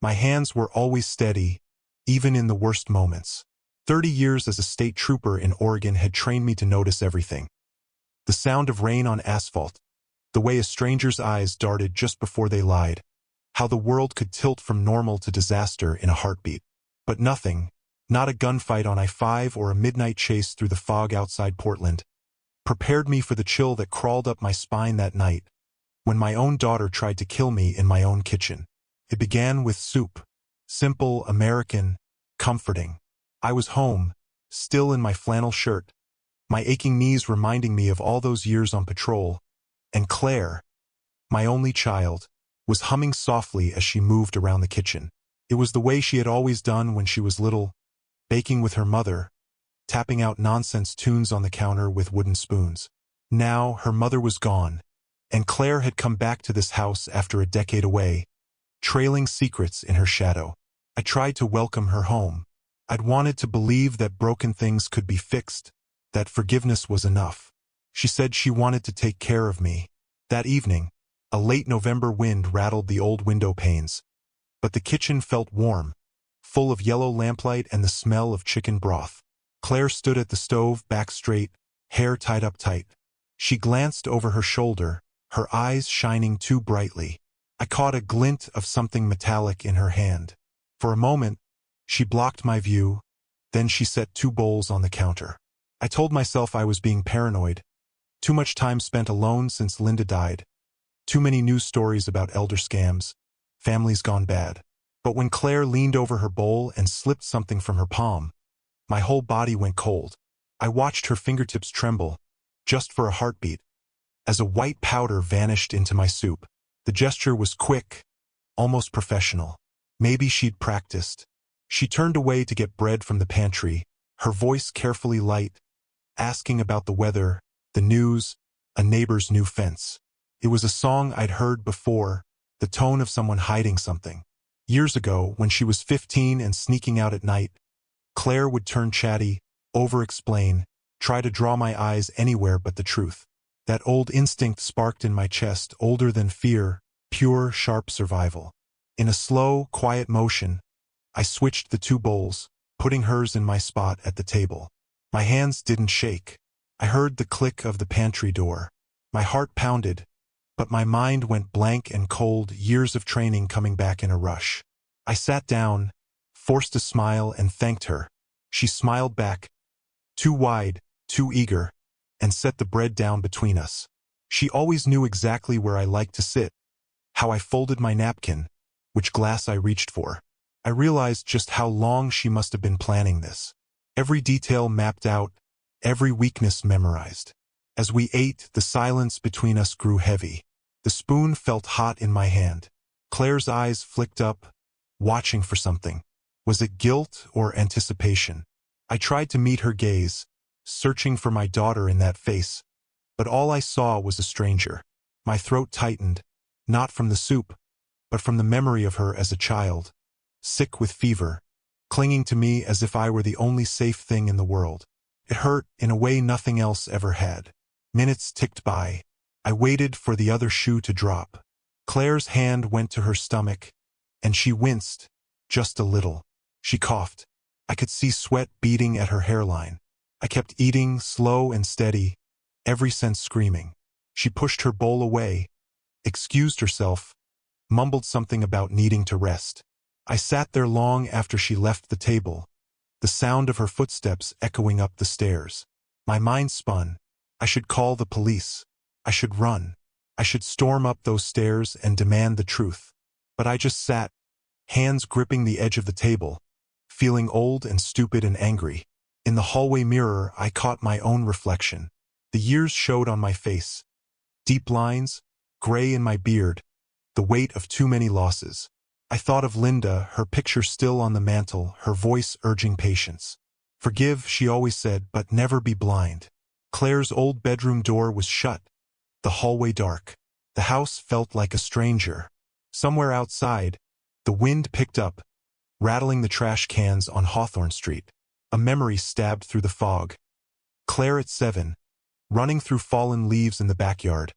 My hands were always steady, even in the worst moments. 30 years as a state trooper in Oregon had trained me to notice everything. The sound of rain on asphalt, the way a stranger's eyes darted just before they lied, how the world could tilt from normal to disaster in a heartbeat. But nothing, not a gunfight on I-5 or a midnight chase through the fog outside Portland, prepared me for the chill that crawled up my spine that night, when my own daughter tried to kill me in my own kitchen. It began with soup. Simple, American, comforting. I was home, still in my flannel shirt, my aching knees reminding me of all those years on patrol, and Claire, my only child, was humming softly as she moved around the kitchen. It was the way she had always done when she was little, baking with her mother, tapping out nonsense tunes on the counter with wooden spoons. Now her mother was gone, and Claire had come back to this house after a decade away, trailing secrets in her shadow. I tried to welcome her home. I'd wanted to believe that broken things could be fixed, that forgiveness was enough. She said she wanted to take care of me. That evening, a late November wind rattled the old window panes, but the kitchen felt warm, full of yellow lamplight and the smell of chicken broth. Claire stood at the stove, back straight, hair tied up tight. She glanced over her shoulder, her eyes shining too brightly. I caught a glint of something metallic in her hand. For a moment, she blocked my view, then she set 2 bowls on the counter. I told myself I was being paranoid. Too much time spent alone since Linda died. Too many news stories about elder scams. Families gone bad. But when Claire leaned over her bowl and slipped something from her palm, my whole body went cold. I watched her fingertips tremble, just for a heartbeat, as a white powder vanished into my soup. The gesture was quick, almost professional. Maybe she'd practiced. She turned away to get bread from the pantry, her voice carefully light, asking about the weather, the news, a neighbor's new fence. It was a song I'd heard before, the tone of someone hiding something. Years ago, when she was 15 and sneaking out at night, Claire would turn chatty, over-explain, try to draw my eyes anywhere but the truth. That old instinct sparked in my chest, older than fear, pure, sharp survival. In a slow, quiet motion, I switched the 2 bowls, putting hers in my spot at the table. My hands didn't shake. I heard the click of the pantry door. My heart pounded, but my mind went blank and cold, years of training coming back in a rush. I sat down, forced a smile, and thanked her. She smiled back, too wide, too eager, and set the bread down between us. She always knew exactly where I liked to sit, how I folded my napkin, which glass I reached for. I realized just how long she must have been planning this. Every detail mapped out, every weakness memorized. As we ate, the silence between us grew heavy. The spoon felt hot in my hand. Claire's eyes flicked up, watching for something. Was it guilt or anticipation? I tried to meet her gaze, searching for my daughter in that face, but all I saw was a stranger. My throat tightened, not from the soup, but from the memory of her as a child, sick with fever, clinging to me as if I were the only safe thing in the world. It hurt in a way nothing else ever had. Minutes ticked by. I waited for the other shoe to drop. Claire's hand went to her stomach, and she winced, just a little. She coughed. I could see sweat beading at her hairline. I kept eating, slow and steady, every sense screaming. She pushed her bowl away, excused herself, mumbled something about needing to rest. I sat there long after she left the table, the sound of her footsteps echoing up the stairs. My mind spun. I should call the police. I should run. I should storm up those stairs and demand the truth. But I just sat, hands gripping the edge of the table, feeling old and stupid and angry. In the hallway mirror, I caught my own reflection. The years showed on my face. Deep lines, gray in my beard, the weight of too many losses. I thought of Linda, her picture still on the mantel, her voice urging patience. Forgive, she always said, but never be blind. Claire's old bedroom door was shut, the hallway dark. The house felt like a stranger. Somewhere outside, the wind picked up, rattling the trash cans on Hawthorne Street. A memory stabbed through the fog. Claire at 7, running through fallen leaves in the backyard,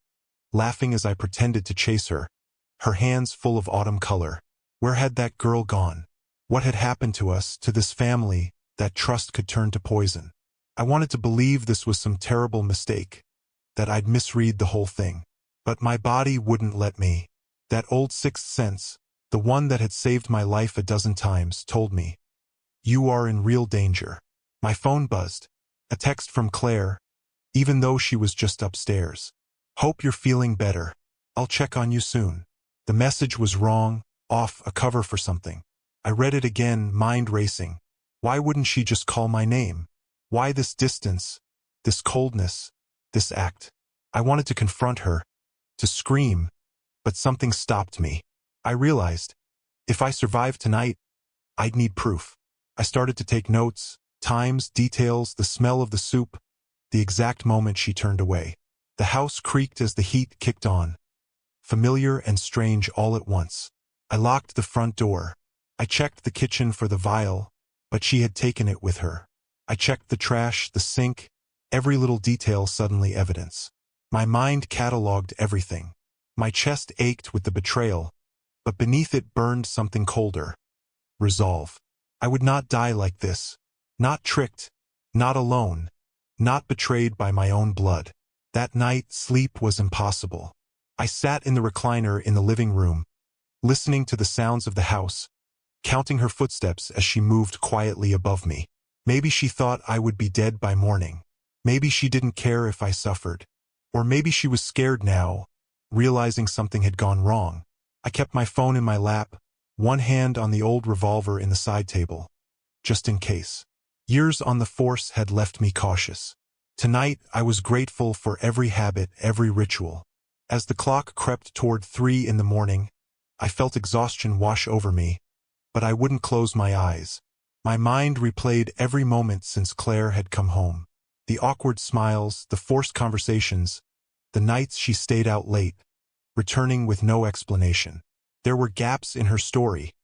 laughing as I pretended to chase her, her hands full of autumn color. Where had that girl gone? What had happened to us, to this family, that trust could turn to poison? I wanted to believe this was some terrible mistake, that I'd misread the whole thing. But my body wouldn't let me. That old sixth sense, the one that had saved my life a dozen times, told me, "You are in real danger." My phone buzzed. A text from Claire, even though she was just upstairs. "Hope you're feeling better. I'll check on you soon." The message was wrong, off, a cover for something. I read it again, mind racing. Why wouldn't she just call my name? Why this distance, this coldness, this act? I wanted to confront her, to scream, but something stopped me. I realized, if I survived tonight, I'd need proof. I started to take notes, times, details, the smell of the soup, the exact moment she turned away. The house creaked as the heat kicked on, familiar and strange all at once. I locked the front door. I checked the kitchen for the vial, but she had taken it with her. I checked the trash, the sink, every little detail suddenly evidence. My mind catalogued everything. My chest ached with the betrayal, but beneath it burned something colder. Resolve. I would not die like this. Not tricked, not alone, not betrayed by my own blood. That night, sleep was impossible. I sat in the recliner in the living room, listening to the sounds of the house, counting her footsteps as she moved quietly above me. Maybe she thought I would be dead by morning. Maybe she didn't care if I suffered. Or maybe she was scared now, realizing something had gone wrong. I kept my phone in my lap, one hand on the old revolver in the side table, just in case. Years on the force had left me cautious. Tonight, I was grateful for every habit, every ritual. As the clock crept toward 3 in the morning, I felt exhaustion wash over me, but I wouldn't close my eyes. My mind replayed every moment since Claire had come home. The awkward smiles, the forced conversations, the nights she stayed out late, returning with no explanation. There were gaps in her story,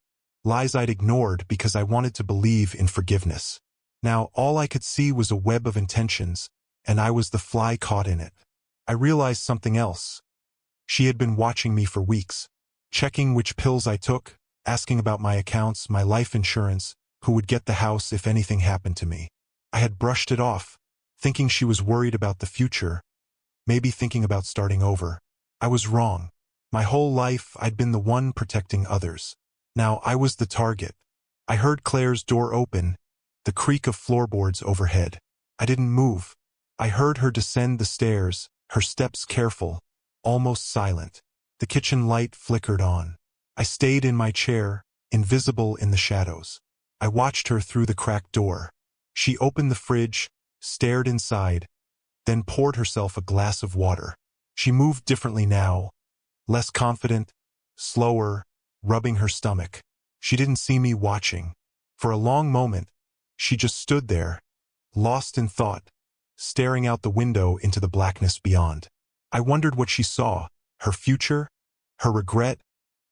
lies I'd ignored because I wanted to believe in forgiveness. Now all I could see was a web of intentions, and I was the fly caught in it. I realized something else. She had been watching me for weeks, checking which pills I took, asking about my accounts, my life insurance, who would get the house if anything happened to me. I had brushed it off, thinking she was worried about the future, maybe thinking about starting over. I was wrong. My whole life I'd been the one protecting others. Now I was the target. I heard Claire's door open, the creak of floorboards overhead. I didn't move. I heard her descend the stairs, her steps careful, almost silent. The kitchen light flickered on. I stayed in my chair, invisible in the shadows. I watched her through the cracked door. She opened the fridge, stared inside, then poured herself a glass of water. She moved differently now, less confident, slower, rubbing her stomach. She didn't see me watching. For a long moment, she just stood there, lost in thought, staring out the window into the blackness beyond. I wondered what she saw, her future, her regret,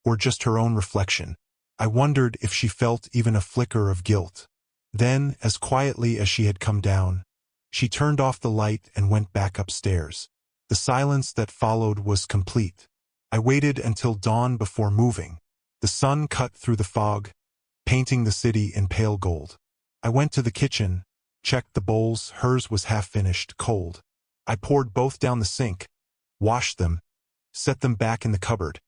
or just her own reflection. I wondered if she felt even a flicker of guilt. Then, as quietly as she had come down, she turned off the light and went back upstairs. The silence that followed was complete. I waited until dawn before moving. The sun cut through the fog, painting the city in pale gold. I went to the kitchen, checked the bowls, hers was half finished, cold. I poured both down the sink, washed them, set them back in the cupboard,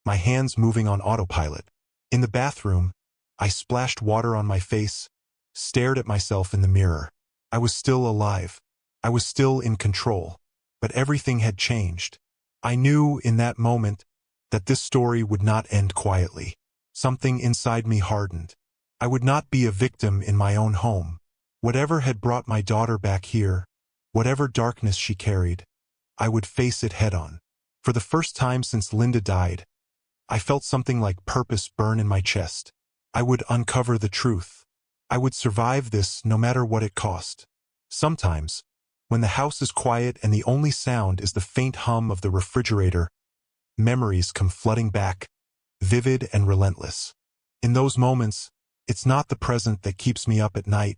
my hands moving on autopilot. In the bathroom, I splashed water on my face, stared at myself in the mirror. I was still alive. I was still in control. But everything had changed. I knew in that moment that this story would not end quietly. Something inside me hardened. I would not be a victim in my own home. Whatever had brought my daughter back here, whatever darkness she carried, I would face it head-on. For the first time since Linda died, I felt something like purpose burn in my chest. I would uncover the truth. I would survive this no matter what it cost. Sometimes, when the house is quiet and the only sound is the faint hum of the refrigerator, memories come flooding back, vivid and relentless. In those moments, it's not the present that keeps me up at night,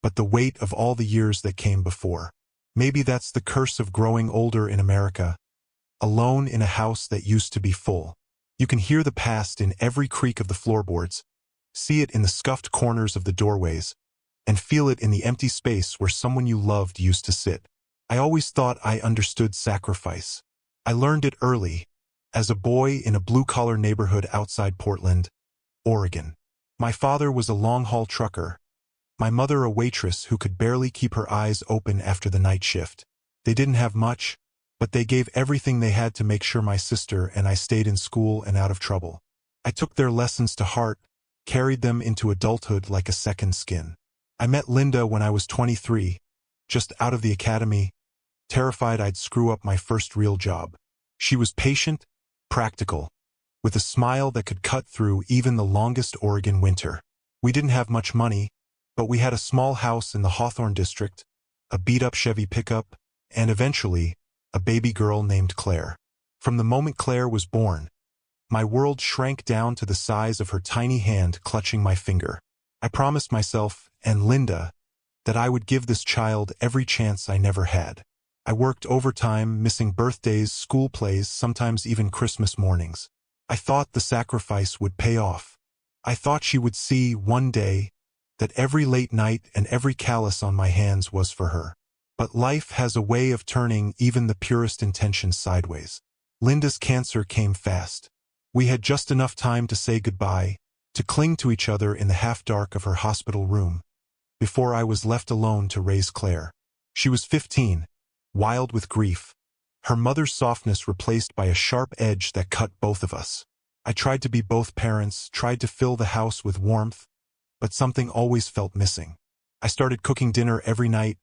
but the weight of all the years that came before. Maybe that's the curse of growing older in America, alone in a house that used to be full. You can hear the past in every creak of the floorboards, see it in the scuffed corners of the doorways, and feel it in the empty space where someone you loved used to sit. I always thought I understood sacrifice. I learned it early, as a boy in a blue-collar neighborhood outside Portland, Oregon. My father was a long-haul trucker, my mother a waitress who could barely keep her eyes open after the night shift. They didn't have much, but they gave everything they had to make sure my sister and I stayed in school and out of trouble. I took their lessons to heart, carried them into adulthood like a second skin. I met Linda when I was 23, just out of the academy, terrified I'd screw up my first real job. She was patient, practical, with a smile that could cut through even the longest Oregon winter. We didn't have much money, but we had a small house in the Hawthorne district, a beat-up Chevy pickup, and eventually, a baby girl named Claire. From the moment Claire was born, my world shrank down to the size of her tiny hand clutching my finger. I promised myself, and Linda, that I would give this child every chance I never had. I worked overtime, missing birthdays, school plays, sometimes even Christmas mornings. I thought the sacrifice would pay off. I thought she would see, one day, that every late night and every callus on my hands was for her. But life has a way of turning even the purest intentions sideways. Linda's cancer came fast. We had just enough time to say goodbye, to cling to each other in the half-dark of her hospital room, before I was left alone to raise Claire. She was 15, wild with grief, her mother's softness replaced by a sharp edge that cut both of us. I tried to be both parents, tried to fill the house with warmth, but something always felt missing. I started cooking dinner every night,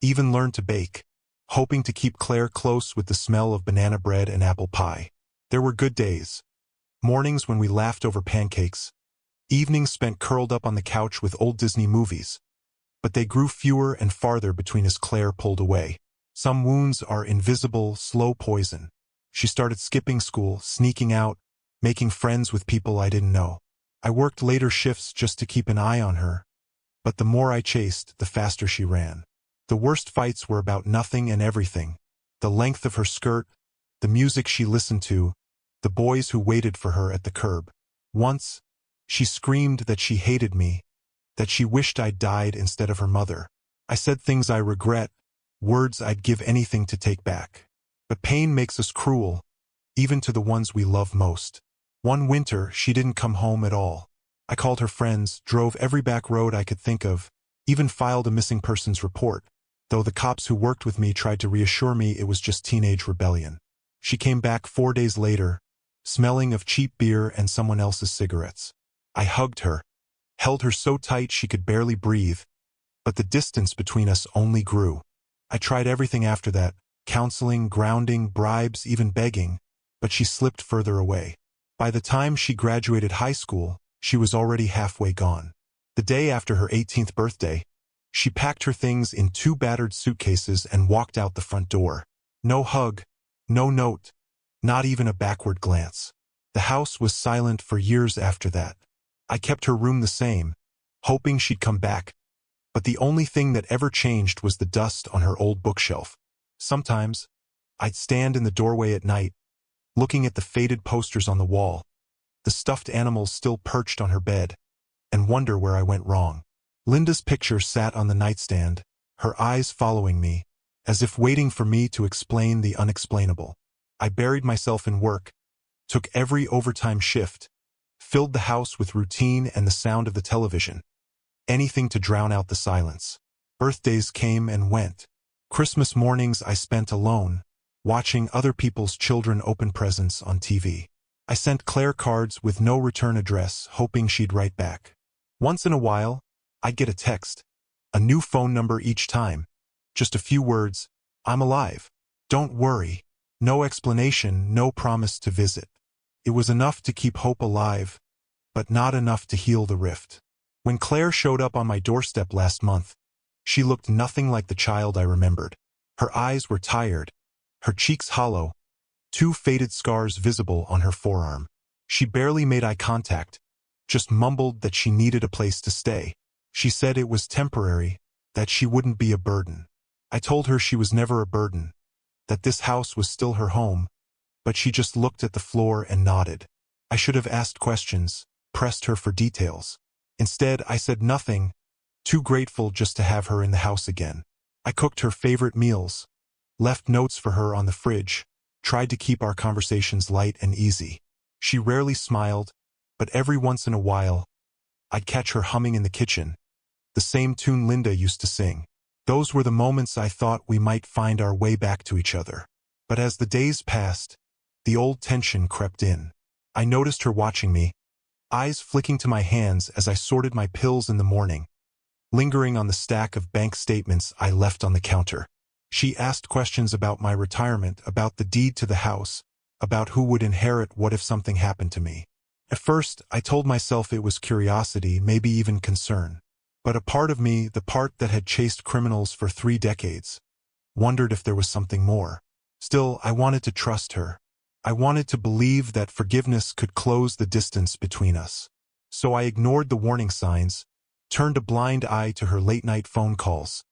even learned to bake, hoping to keep Claire close with the smell of banana bread and apple pie. There were good days. Mornings when we laughed over pancakes, evenings spent curled up on the couch with old Disney movies. But they grew fewer and farther between as Claire pulled away. Some wounds are invisible, slow poison. She started skipping school, sneaking out, making friends with people I didn't know. I worked later shifts just to keep an eye on her, but the more I chased, the faster she ran. The worst fights were about nothing and everything: the length of her skirt, the music she listened to, the boys who waited for her at the curb. Once, she screamed that she hated me, that she wished I'd died instead of her mother. I said things I regret, words I'd give anything to take back. But pain makes us cruel, even to the ones we love most. One winter, she didn't come home at all. I called her friends, drove every back road I could think of, even filed a missing persons report, though the cops who worked with me tried to reassure me it was just teenage rebellion. She came back 4 days later, smelling of cheap beer and someone else's cigarettes. I hugged her, held her so tight she could barely breathe, but the distance between us only grew. I tried everything after that, counseling, grounding, bribes, even begging, but she slipped further away. By the time she graduated high school, she was already halfway gone. The day after her 18th birthday, she packed her things in 2 battered suitcases and walked out the front door. No hug, no note, not even a backward glance. The house was silent for years after that. I kept her room the same, hoping she'd come back, but the only thing that ever changed was the dust on her old bookshelf. Sometimes, I'd stand in the doorway at night, looking at the faded posters on the wall, the stuffed animals still perched on her bed, and wonder where I went wrong. Linda's picture sat on the nightstand, her eyes following me, as if waiting for me to explain the unexplainable. I buried myself in work, took every overtime shift, filled the house with routine and the sound of the television, anything to drown out the silence. Birthdays came and went. Christmas mornings I spent alone, watching other people's children open presents on TV. I sent Claire cards with no return address, hoping she'd write back. Once in a while, I'd get a text, a new phone number each time, just a few words: "I'm alive. Don't worry." No explanation, no promise to visit. It was enough to keep hope alive, but not enough to heal the rift. When Claire showed up on my doorstep last month, she looked nothing like the child I remembered. Her eyes were tired, her cheeks hollow, 2 faded scars visible on her forearm. She barely made eye contact, just mumbled that she needed a place to stay. She said it was temporary, that she wouldn't be a burden. I told her she was never a burden, that this house was still her home, but she just looked at the floor and nodded. I should have asked questions, pressed her for details. Instead, I said nothing, too grateful just to have her in the house again. I cooked her favorite meals, left notes for her on the fridge, tried to keep our conversations light and easy. She rarely smiled, but every once in a while, I'd catch her humming in the kitchen, the same tune Linda used to sing. Those were the moments I thought we might find our way back to each other. But as the days passed, the old tension crept in. I noticed her watching me, eyes flicking to my hands as I sorted my pills in the morning, lingering on the stack of bank statements I left on the counter. She asked questions about my retirement, about the deed to the house, about who would inherit what if something happened to me. At first, I told myself it was curiosity, maybe even concern. But a part of me, the part that had chased criminals for 3 decades, wondered if there was something more. Still, I wanted to trust her. I wanted to believe that forgiveness could close the distance between us. So I ignored the warning signs, turned a blind eye to her late-night phone calls,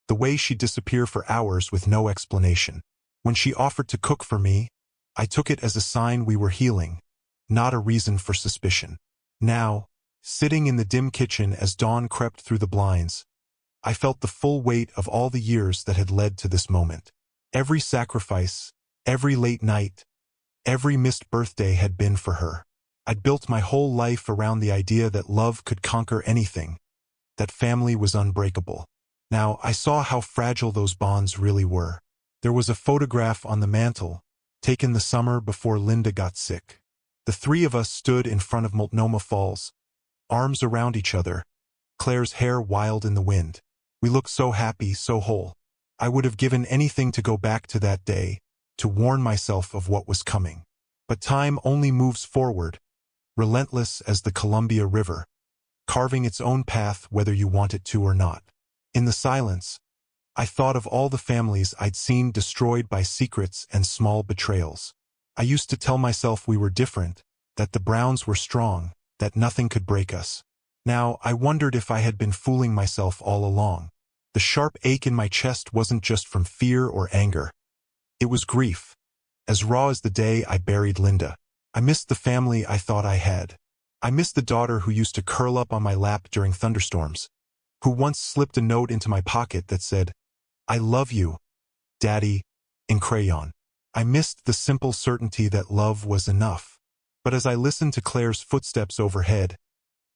the way she'd disappear for hours with no explanation. When she offered to cook for me, I took it as a sign we were healing, not a reason for suspicion. Now, sitting in the dim kitchen as dawn crept through the blinds, I felt the full weight of all the years that had led to this moment. Every sacrifice, every late night, every missed birthday had been for her. I'd built my whole life around the idea that love could conquer anything, that family was unbreakable. Now, I saw how fragile those bonds really were. There was a photograph on the mantel, taken the summer before Linda got sick. The 3 of us stood in front of Multnomah Falls, arms around each other, Claire's hair wild in the wind. We looked so happy, so whole. I would have given anything to go back to that day, to warn myself of what was coming. But time only moves forward, relentless as the Columbia River, carving its own path whether you want it to or not. In the silence, I thought of all the families I'd seen destroyed by secrets and small betrayals. I used to tell myself we were different, that the Browns were strong, that nothing could break us. Now, I wondered if I had been fooling myself all along. The sharp ache in my chest wasn't just from fear or anger. It was grief, as raw as the day I buried Linda. I missed the family I thought I had. I missed the daughter who used to curl up on my lap during thunderstorms, who once slipped a note into my pocket that said, "I love you, Daddy," in crayon. I missed the simple certainty that love was enough. But as I listened to Claire's footsteps overhead,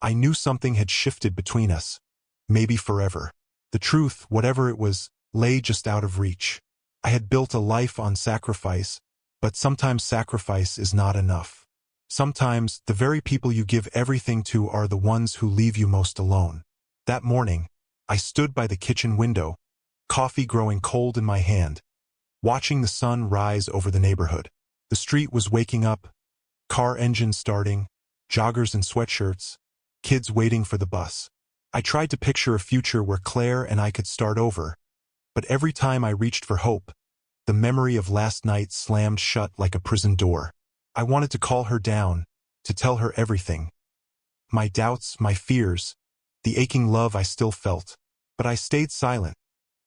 I knew something had shifted between us, maybe forever. The truth, whatever it was, lay just out of reach. I had built a life on sacrifice, but sometimes sacrifice is not enough. Sometimes, the very people you give everything to are the ones who leave you most alone. That morning, I stood by the kitchen window, coffee growing cold in my hand, watching the sun rise over the neighborhood. The street was waking up, car engines starting, joggers in sweatshirts, kids waiting for the bus. I tried to picture a future where Claire and I could start over, but every time I reached for hope, the memory of last night slammed shut like a prison door. I wanted to call her down, to tell her everything. My doubts, my fears, the aching love I still felt. But I stayed silent,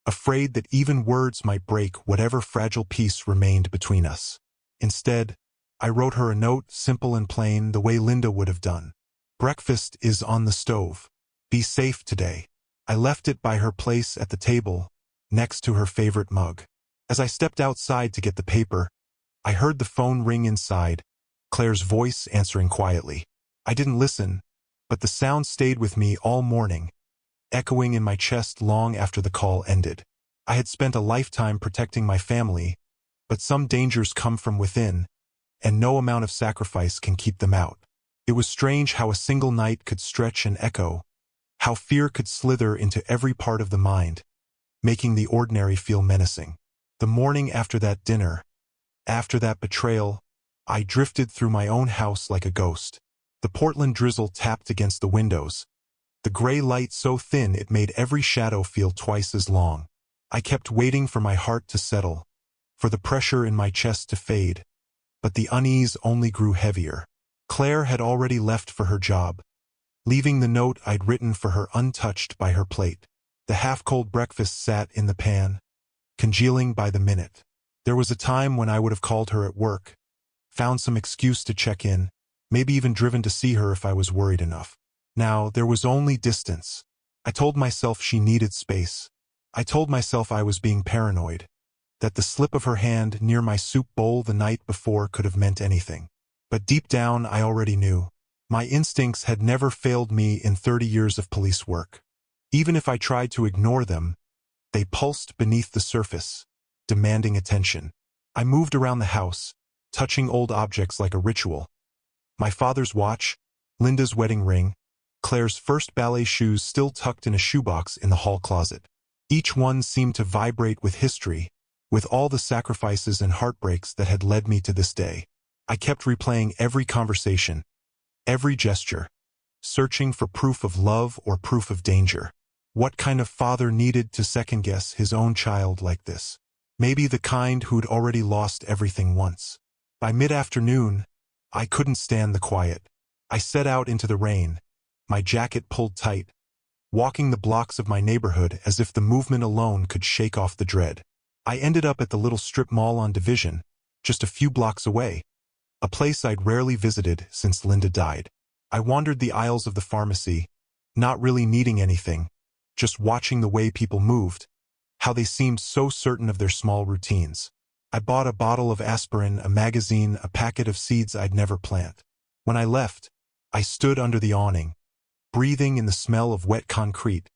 afraid that even words might break whatever fragile peace remained between us. Instead, I wrote her a note, simple and plain, the way Linda would have done. "Breakfast is on the stove. Be safe today." I left it by her place at the table, next to her favorite mug. As I stepped outside to get the paper, I heard the phone ring inside, Claire's voice answering quietly. I didn't listen, but the sound stayed with me all morning, echoing in my chest long after the call ended. I had spent a lifetime protecting my family, but some dangers come from within, and no amount of sacrifice can keep them out. It was strange how a single night could stretch and echo, how fear could slither into every part of the mind, making the ordinary feel menacing. The morning after that dinner, after that betrayal, I drifted through my own house like a ghost. The Portland drizzle tapped against the windows, the gray light so thin it made every shadow feel twice as long. I kept waiting for my heart to settle, for the pressure in my chest to fade, but the unease only grew heavier. Claire had already left for her job, leaving the note I'd written for her untouched by her plate. The half-cold breakfast sat in the pan, congealing by the minute. There was a time when I would have called her at work, found some excuse to check in, maybe even driven to see her if I was worried enough. Now, there was only distance. I told myself she needed space. I told myself I was being paranoid, that the slip of her hand near my soup bowl the night before could have meant anything. But deep down, I already knew. My instincts had never failed me in 30 years of police work. Even if I tried to ignore them, they pulsed beneath the surface, demanding attention. I moved around the house, touching old objects like a ritual. My father's watch, Linda's wedding ring, Claire's first ballet shoes still tucked in a shoebox in the hall closet. Each one seemed to vibrate with history, with all the sacrifices and heartbreaks that had led me to this day. I kept replaying every conversation, every gesture, searching for proof of love or proof of danger. What kind of father needed to second-guess his own child like this? Maybe the kind who'd already lost everything once. By mid-afternoon, I couldn't stand the quiet. I set out into the rain, my jacket pulled tight, walking the blocks of my neighborhood as if the movement alone could shake off the dread. I ended up at the little strip mall on Division, just a few blocks away, a place I'd rarely visited since Linda died. I wandered the aisles of the pharmacy, not really needing anything, just watching the way people moved, how they seemed so certain of their small routines. I bought a bottle of aspirin, a magazine, a packet of seeds I'd never plant. When I left, I stood under the awning, breathing in the smell of wet concrete,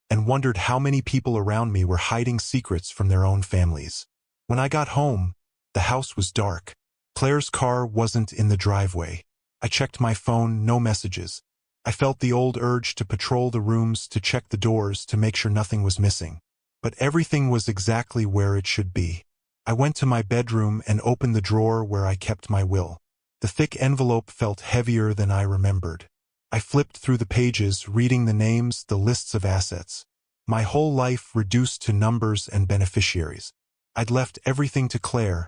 and wondered how many people around me were hiding secrets from their own families. When I got home, the house was dark. Claire's car wasn't in the driveway. I checked my phone, no messages. I felt the old urge to patrol the rooms, to check the doors, to make sure nothing was missing. But everything was exactly where it should be. I went to my bedroom and opened the drawer where I kept my will. The thick envelope felt heavier than I remembered. I flipped through the pages, reading the names, the lists of assets. My whole life reduced to numbers and beneficiaries. I'd left everything to Claire,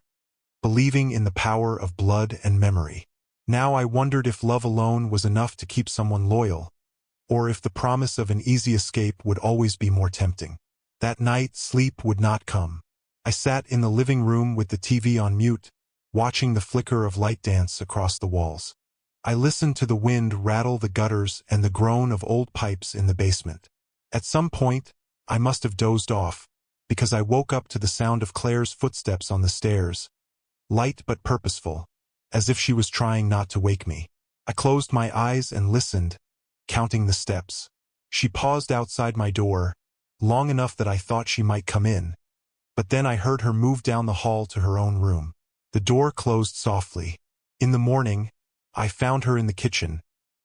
believing in the power of blood and memory. Now I wondered if love alone was enough to keep someone loyal, or if the promise of an easy escape would always be more tempting. That night, sleep would not come. I sat in the living room with the TV on mute, watching the flicker of light dance across the walls. I listened to the wind rattle the gutters and the groan of old pipes in the basement. At some point, I must have dozed off, because I woke up to the sound of Claire's footsteps on the stairs, light but purposeful, as if she was trying not to wake me. I closed my eyes and listened, counting the steps. She paused outside my door, long enough that I thought she might come in, but then I heard her move down the hall to her own room. The door closed softly. In the morning, I found her in the kitchen,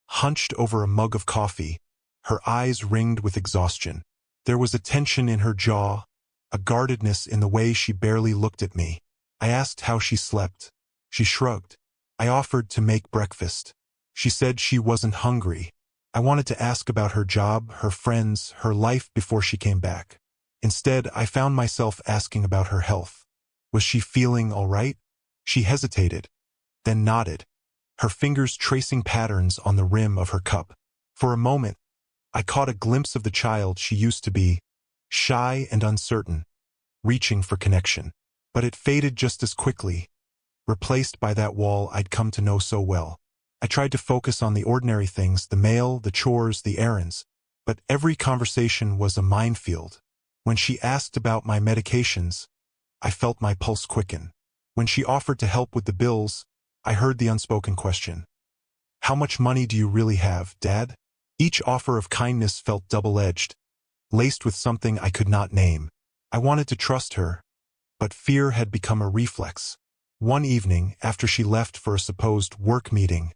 hunched over a mug of coffee, her eyes ringed with exhaustion. There was a tension in her jaw, a guardedness in the way she barely looked at me. I asked how she slept. She shrugged. I offered to make breakfast. She said she wasn't hungry. I wanted to ask about her job, her friends, her life before she came back. Instead, I found myself asking about her health. Was she feeling all right? She hesitated, then nodded, her fingers tracing patterns on the rim of her cup. For a moment, I caught a glimpse of the child she used to be, shy and uncertain, reaching for connection. But it faded just as quickly, replaced by that wall I'd come to know so well. I tried to focus on the ordinary things, the mail, the chores, the errands, but every conversation was a minefield. When she asked about my medications, I felt my pulse quicken. When she offered to help with the bills, I heard the unspoken question. How much money do you really have, Dad? Each offer of kindness felt double-edged, laced with something I could not name. I wanted to trust her, but fear had become a reflex. One evening, after she left for a supposed work meeting,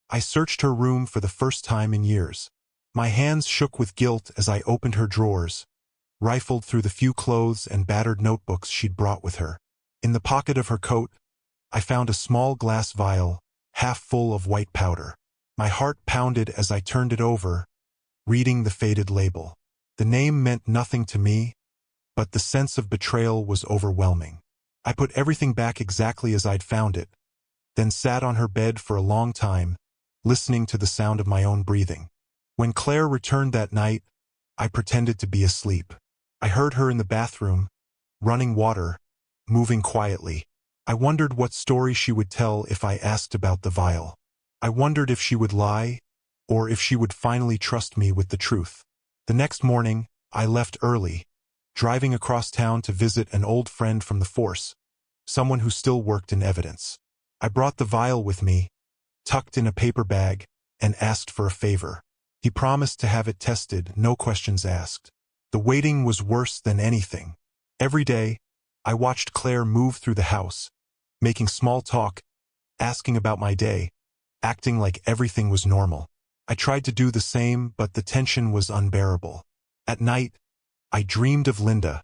I searched her room for the first time in years. My hands shook with guilt as I opened her drawers, rifled through the few clothes and battered notebooks she'd brought with her. In the pocket of her coat, I found a small glass vial, half full of white powder. My heart pounded as I turned it over, reading the faded label. The name meant nothing to me, but the sense of betrayal was overwhelming. I put everything back exactly as I'd found it, then sat on her bed for a long time, listening to the sound of my own breathing. When Claire returned that night, I pretended to be asleep. I heard her in the bathroom, running water, moving quietly. I wondered what story she would tell if I asked about the vial. I wondered if she would lie, or if she would finally trust me with the truth. The next morning, I left early, driving across town to visit an old friend from the force, someone who still worked in evidence. I brought the vial with me, tucked in a paper bag, and asked for a favor. He promised to have it tested, no questions asked. The waiting was worse than anything. Every day, I watched Claire move through the house, making small talk, asking about my day, acting like everything was normal. I tried to do the same, but the tension was unbearable. At night, I dreamed of Linda,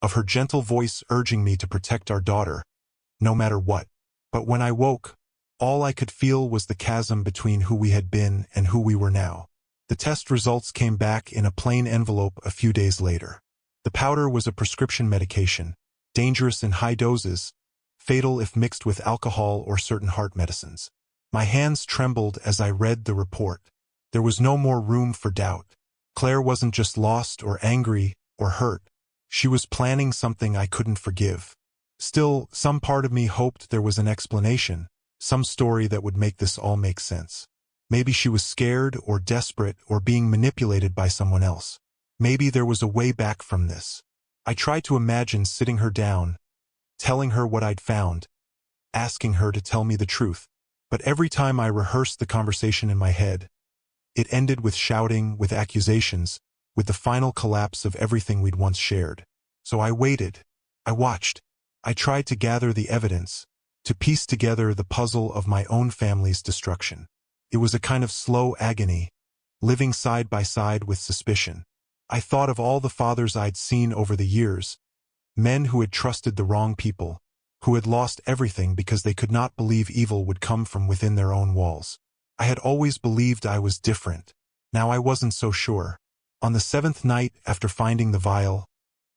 of her gentle voice urging me to protect our daughter, no matter what. But when I woke, all I could feel was the chasm between who we had been and who we were now. The test results came back in a plain envelope a few days later. The powder was a prescription medication, dangerous in high doses, fatal if mixed with alcohol or certain heart medicines. My hands trembled as I read the report. There was no more room for doubt. Claire wasn't just lost or angry or hurt. She was planning something I couldn't forgive. Still, some part of me hoped there was an explanation, some story that would make this all make sense. Maybe she was scared or desperate or being manipulated by someone else. Maybe there was a way back from this. I tried to imagine sitting her down, telling her what I'd found, asking her to tell me the truth. But every time I rehearsed the conversation in my head, it ended with shouting, with accusations, with the final collapse of everything we'd once shared. So I waited. I watched. I tried to gather the evidence, to piece together the puzzle of my own family's destruction. It was a kind of slow agony, living side by side with suspicion. I thought of all the fathers I'd seen over the years, men who had trusted the wrong people, who had lost everything because they could not believe evil would come from within their own walls. I had always believed I was different. Now I wasn't so sure. On the 7th night after finding the vial,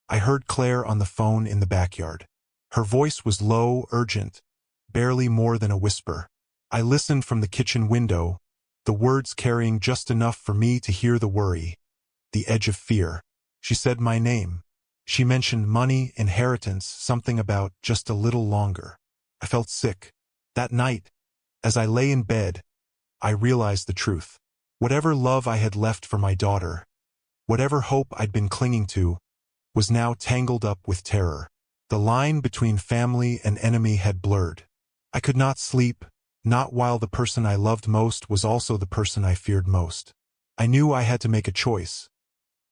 I heard Claire on the phone in the backyard. Her voice was low, urgent, barely more than a whisper. I listened from the kitchen window, the words carrying just enough for me to hear the worry, the edge of fear. She said my name. She mentioned money, inheritance, something about just a little longer. I felt sick. That night, as I lay in bed, I realized the truth. Whatever love I had left for my daughter, whatever hope I'd been clinging to, was now tangled up with terror. The line between family and enemy had blurred. I could not sleep, not while the person I loved most was also the person I feared most. I knew I had to make a choice.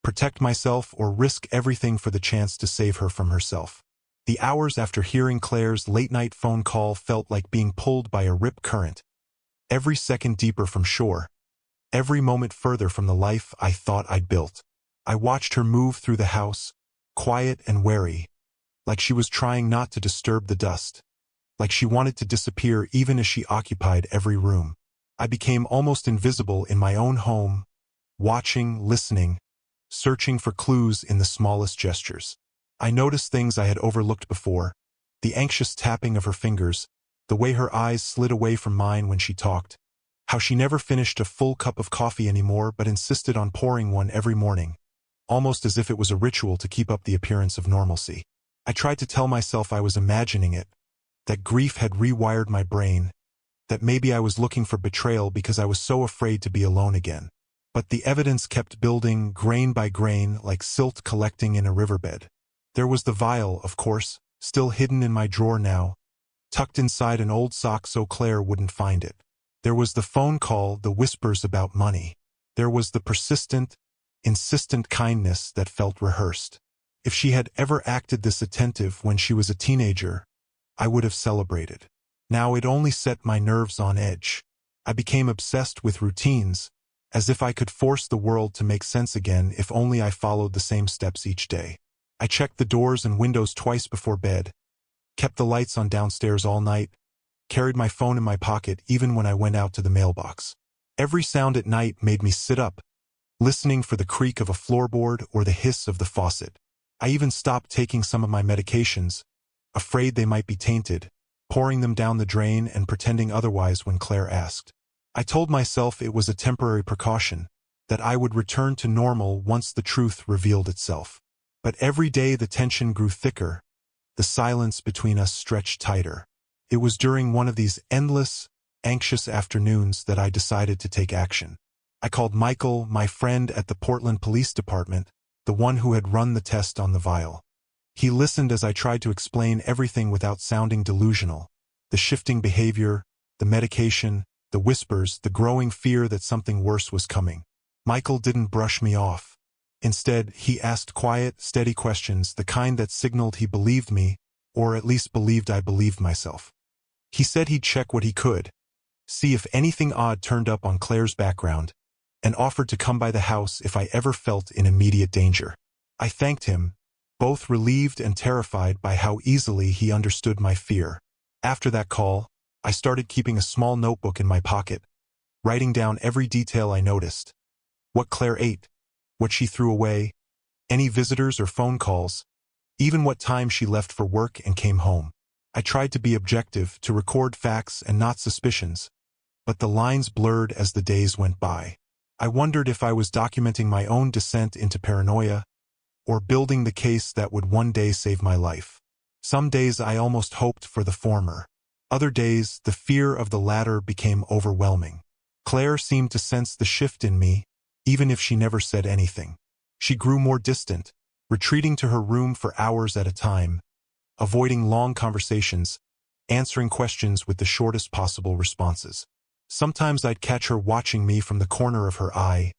Protect myself or risk everything for the chance to save her from herself. The hours after hearing Claire's late-night phone call felt like being pulled by a rip current, every second deeper from shore, every moment further from the life I thought I'd built. I watched her move through the house, quiet and wary, like she was trying not to disturb the dust, like she wanted to disappear even as she occupied every room. I became almost invisible in my own home, watching, listening, searching for clues in the smallest gestures. I noticed things I had overlooked before, the anxious tapping of her fingers, the way her eyes slid away from mine when she talked, how she never finished a full cup of coffee anymore but insisted on pouring one every morning, almost as if it was a ritual to keep up the appearance of normalcy. I tried to tell myself I was imagining it, that grief had rewired my brain, that maybe I was looking for betrayal because I was so afraid to be alone again. But the evidence kept building, grain by grain, like silt collecting in a riverbed. There was the vial, of course, still hidden in my drawer now, tucked inside an old sock so Claire wouldn't find it. There was the phone call, the whispers about money. There was the persistent, insistent kindness that felt rehearsed. If she had ever acted this attentive when she was a teenager, I would have celebrated. Now it only set my nerves on edge. I became obsessed with routines, as if I could force the world to make sense again if only I followed the same steps each day. I checked the doors and windows twice before bed, kept the lights on downstairs all night, carried my phone in my pocket even when I went out to the mailbox. Every sound at night made me sit up, listening for the creak of a floorboard or the hiss of the faucet. I even stopped taking some of my medications, afraid they might be tainted, pouring them down the drain and pretending otherwise when Claire asked. I told myself it was a temporary precaution, that I would return to normal once the truth revealed itself. But every day the tension grew thicker, the silence between us stretched tighter. It was during one of these endless, anxious afternoons that I decided to take action. I called Michael, my friend at the Portland Police Department, the one who had run the test on the vial. He listened as I tried to explain everything without sounding delusional. The shifting behavior, the medication, the whispers, the growing fear that something worse was coming. Michael didn't brush me off. Instead, he asked quiet, steady questions, the kind that signaled he believed me, or at least believed I believed myself. He said he'd check what he could, see if anything odd turned up on Claire's background, and offered to come by the house if I ever felt in immediate danger. I thanked him, both relieved and terrified by how easily he understood my fear. After that call, I started keeping a small notebook in my pocket, writing down every detail I noticed. What Claire ate, what she threw away, any visitors or phone calls, even what time she left for work and came home. I tried to be objective, to record facts and not suspicions, but the lines blurred as the days went by. I wondered if I was documenting my own descent into paranoia, or building the case that would one day save my life. Some days I almost hoped for the former. Other days, the fear of the latter became overwhelming. Claire seemed to sense the shift in me, even if she never said anything. She grew more distant, retreating to her room for hours at a time, avoiding long conversations, answering questions with the shortest possible responses. Sometimes I'd catch her watching me from the corner of her eye,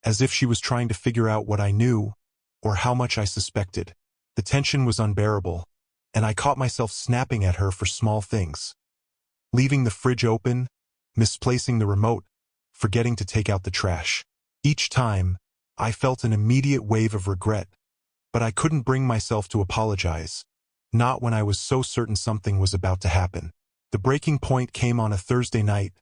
as if she was trying to figure out what I knew, or how much I suspected. The tension was unbearable, and I caught myself snapping at her for small things. Leaving the fridge open, misplacing the remote, forgetting to take out the trash. Each time, I felt an immediate wave of regret, but I couldn't bring myself to apologize, not when I was so certain something was about to happen. The breaking point came on a Thursday night,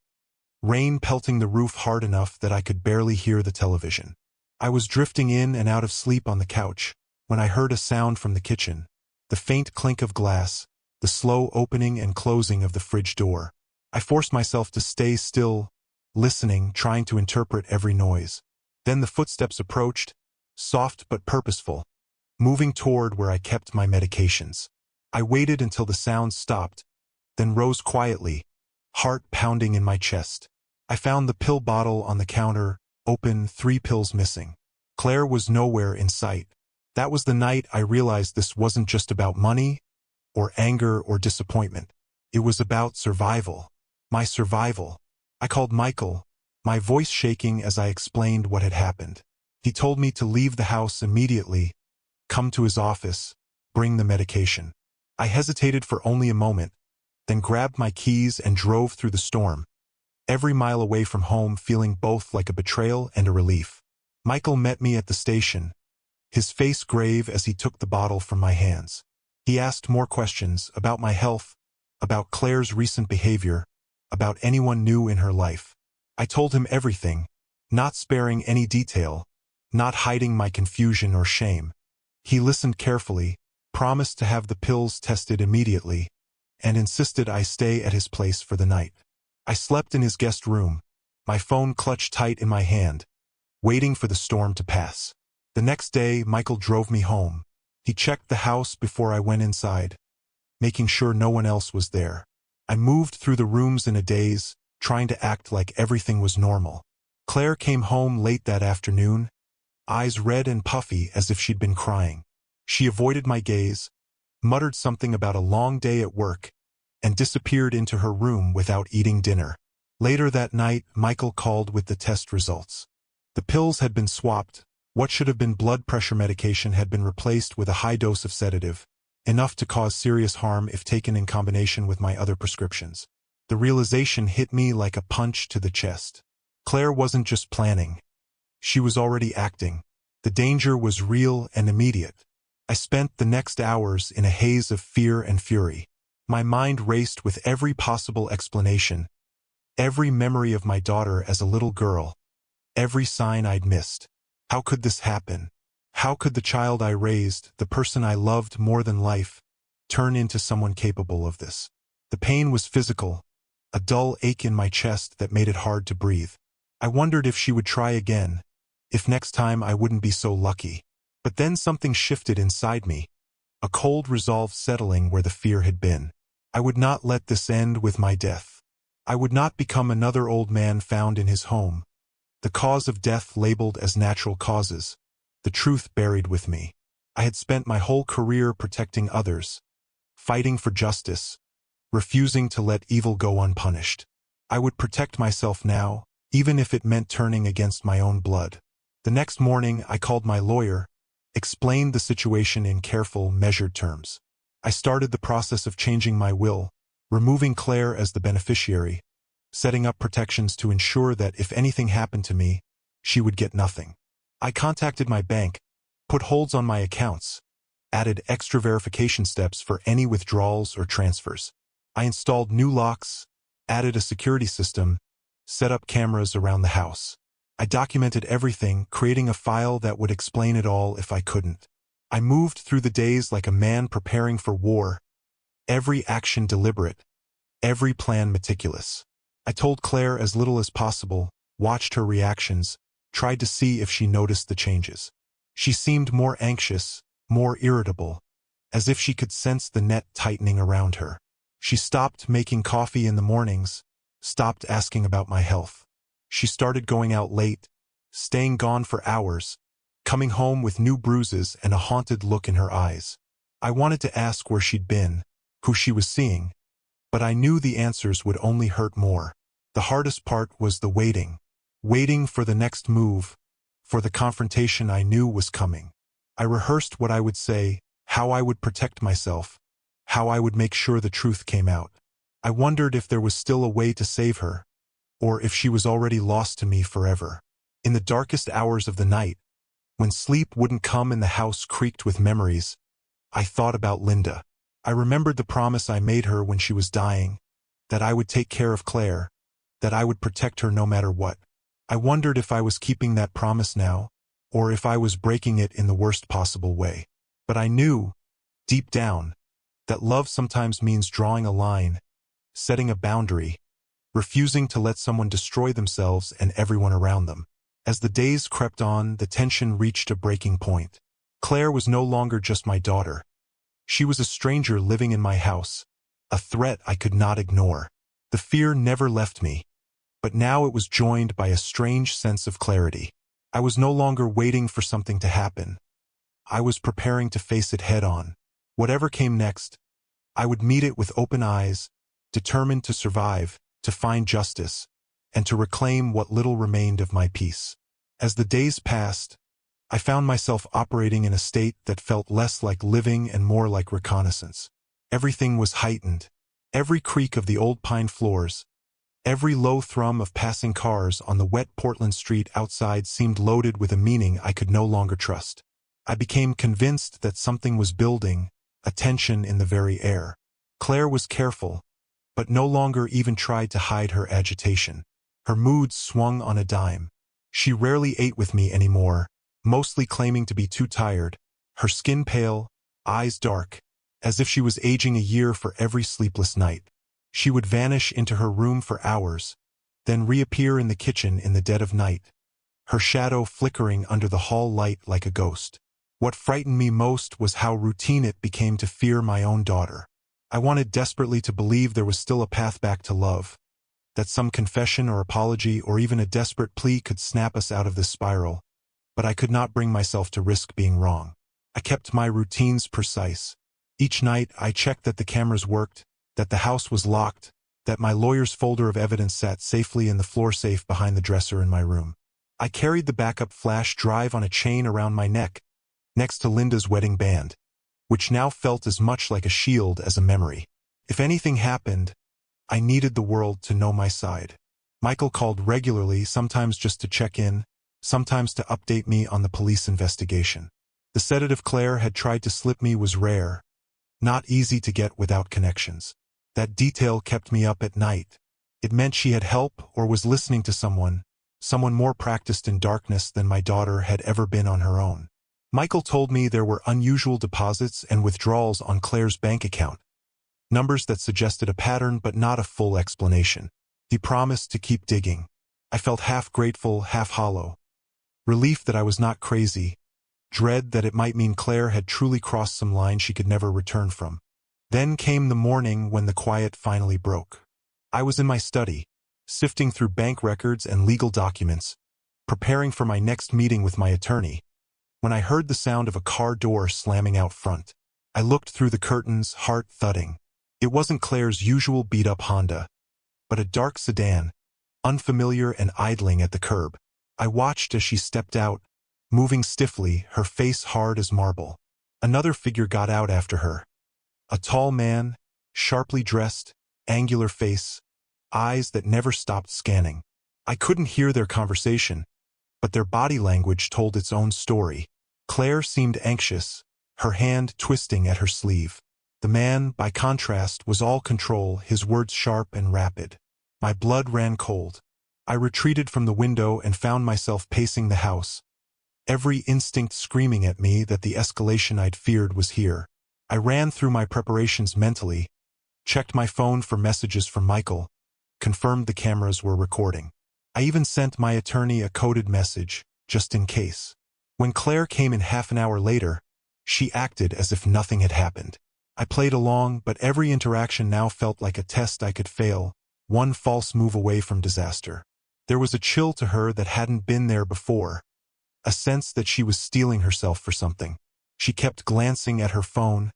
rain pelting the roof hard enough that I could barely hear the television. I was drifting in and out of sleep on the couch when I heard a sound from the kitchen, the faint clink of glass, the slow opening and closing of the fridge door. I forced myself to stay still, listening, trying to interpret every noise. Then the footsteps approached, soft but purposeful, moving toward where I kept my medications. I waited until the sound stopped, then rose quietly, heart pounding in my chest. I found the pill bottle on the counter, open, 3 pills missing. Claire was nowhere in sight. That was the night I realized this wasn't just about money, or anger or disappointment. It was about survival. My survival. I called Michael, my voice shaking as I explained what had happened. He told me to leave the house immediately, come to his office, bring the medication. I hesitated for only a moment, then grabbed my keys and drove through the storm, every mile away from home feeling both like a betrayal and a relief. Michael met me at the station, his face grave as he took the bottle from my hands. He asked more questions about my health, about Claire's recent behavior, about anyone new in her life. I told him everything, not sparing any detail, not hiding my confusion or shame. He listened carefully, promised to have the pills tested immediately, and insisted I stay at his place for the night. I slept in his guest room, my phone clutched tight in my hand, waiting for the storm to pass. The next day, Michael drove me home. He checked the house before I went inside, making sure no one else was there. I moved through the rooms in a daze, trying to act like everything was normal. Claire came home late that afternoon, eyes red and puffy as if she'd been crying. She avoided my gaze, muttered something about a long day at work, and disappeared into her room without eating dinner. Later that night, Michael called with the test results. The pills had been swapped. What should have been blood pressure medication had been replaced with a high dose of sedative, enough to cause serious harm if taken in combination with my other prescriptions. The realization hit me like a punch to the chest. Claire wasn't just planning. She was already acting. The danger was real and immediate. I spent the next hours in a haze of fear and fury. My mind raced with every possible explanation, every memory of my daughter as a little girl, every sign I'd missed. How could this happen? How could the child I raised, the person I loved more than life, turn into someone capable of this? The pain was physical, a dull ache in my chest that made it hard to breathe. I wondered if she would try again, if next time I wouldn't be so lucky. But then something shifted inside me, a cold resolve settling where the fear had been. I would not let this end with my death. I would not become another old man found in his home. The cause of death labeled as natural causes. The truth buried with me. I had spent my whole career protecting others, fighting for justice, refusing to let evil go unpunished. I would protect myself now, even if it meant turning against my own blood. The next morning, I called my lawyer, explained the situation in careful, measured terms. I started the process of changing my will, removing Claire as the beneficiary, setting up protections to ensure that if anything happened to me, she would get nothing. I contacted my bank, put holds on my accounts, added extra verification steps for any withdrawals or transfers. I installed new locks, added a security system, set up cameras around the house. I documented everything, creating a file that would explain it all if I couldn't. I moved through the days like a man preparing for war, every action deliberate, every plan meticulous. I told Claire as little as possible, watched her reactions, tried to see if she noticed the changes. She seemed more anxious, more irritable, as if she could sense the net tightening around her. She stopped making coffee in the mornings, stopped asking about my health. She started going out late, staying gone for hours, coming home with new bruises and a haunted look in her eyes. I wanted to ask where she'd been, who she was seeing, but I knew the answers would only hurt more. The hardest part was the waiting. Waiting for the next move, for the confrontation I knew was coming. I rehearsed what I would say, how I would protect myself, how I would make sure the truth came out. I wondered if there was still a way to save her, or if she was already lost to me forever. In the darkest hours of the night, when sleep wouldn't come and the house creaked with memories, I thought about Linda. I remembered the promise I made her when she was dying, that I would take care of Claire, that I would protect her no matter what. I wondered if I was keeping that promise now, or if I was breaking it in the worst possible way. But I knew, deep down, that love sometimes means drawing a line, setting a boundary, refusing to let someone destroy themselves and everyone around them. As the days crept on, the tension reached a breaking point. Claire was no longer just my daughter. She was a stranger living in my house, a threat I could not ignore. The fear never left me, but now it was joined by a strange sense of clarity. I was no longer waiting for something to happen. I was preparing to face it head-on. Whatever came next, I would meet it with open eyes, determined to survive, to find justice, and to reclaim what little remained of my peace. As the days passed, I found myself operating in a state that felt less like living and more like reconnaissance. Everything was heightened. Every creak of the old pine floors, every low thrum of passing cars on the wet Portland street outside seemed loaded with a meaning I could no longer trust. I became convinced that something was building, a tension in the very air. Claire was careful, but no longer even tried to hide her agitation. Her moods swung on a dime. She rarely ate with me anymore, mostly claiming to be too tired, her skin pale, eyes dark, as if she was aging a year for every sleepless night. She would vanish into her room for hours, then reappear in the kitchen in the dead of night, her shadow flickering under the hall light like a ghost. What frightened me most was how routine it became to fear my own daughter. I wanted desperately to believe there was still a path back to love, that some confession or apology or even a desperate plea could snap us out of this spiral, but I could not bring myself to risk being wrong. I kept my routines precise. Each night I checked that the cameras worked, that the house was locked, that my lawyer's folder of evidence sat safely in the floor safe behind the dresser in my room. I carried the backup flash drive on a chain around my neck, next to Linda's wedding band, which now felt as much like a shield as a memory. If anything happened, I needed the world to know my side. Michael called regularly, sometimes just to check in, sometimes to update me on the police investigation. The sedative Claire had tried to slip me was rare, not easy to get without connections. That detail kept me up at night. It meant she had help or was listening to someone more practiced in darkness than my daughter had ever been on her own. Michael told me there were unusual deposits and withdrawals on Claire's bank account, numbers that suggested a pattern but not a full explanation. He promised to keep digging. I felt half grateful, half hollow. Relief that I was not crazy, dread that it might mean Claire had truly crossed some line she could never return from. Then came the morning when the quiet finally broke. I was in my study, sifting through bank records and legal documents, preparing for my next meeting with my attorney, when I heard the sound of a car door slamming out front. I looked through the curtains, heart thudding. It wasn't Claire's usual beat-up Honda, but a dark sedan, unfamiliar and idling at the curb. I watched as she stepped out, moving stiffly, her face hard as marble. Another figure got out after her. A tall man, sharply dressed, angular face, eyes that never stopped scanning. I couldn't hear their conversation, but their body language told its own story. Claire seemed anxious, her hand twisting at her sleeve. The man, by contrast, was all control, his words sharp and rapid. My blood ran cold. I retreated from the window and found myself pacing the house, every instinct screaming at me that the escalation I'd feared was here. I ran through my preparations mentally, checked my phone for messages from Michael, confirmed the cameras were recording. I even sent my attorney a coded message, just in case. When Claire came in half an hour later, she acted as if nothing had happened. I played along, but every interaction now felt like a test I could fail, one false move away from disaster. There was a chill to her that hadn't been there before, a sense that she was steeling herself for something. She kept glancing at her phone,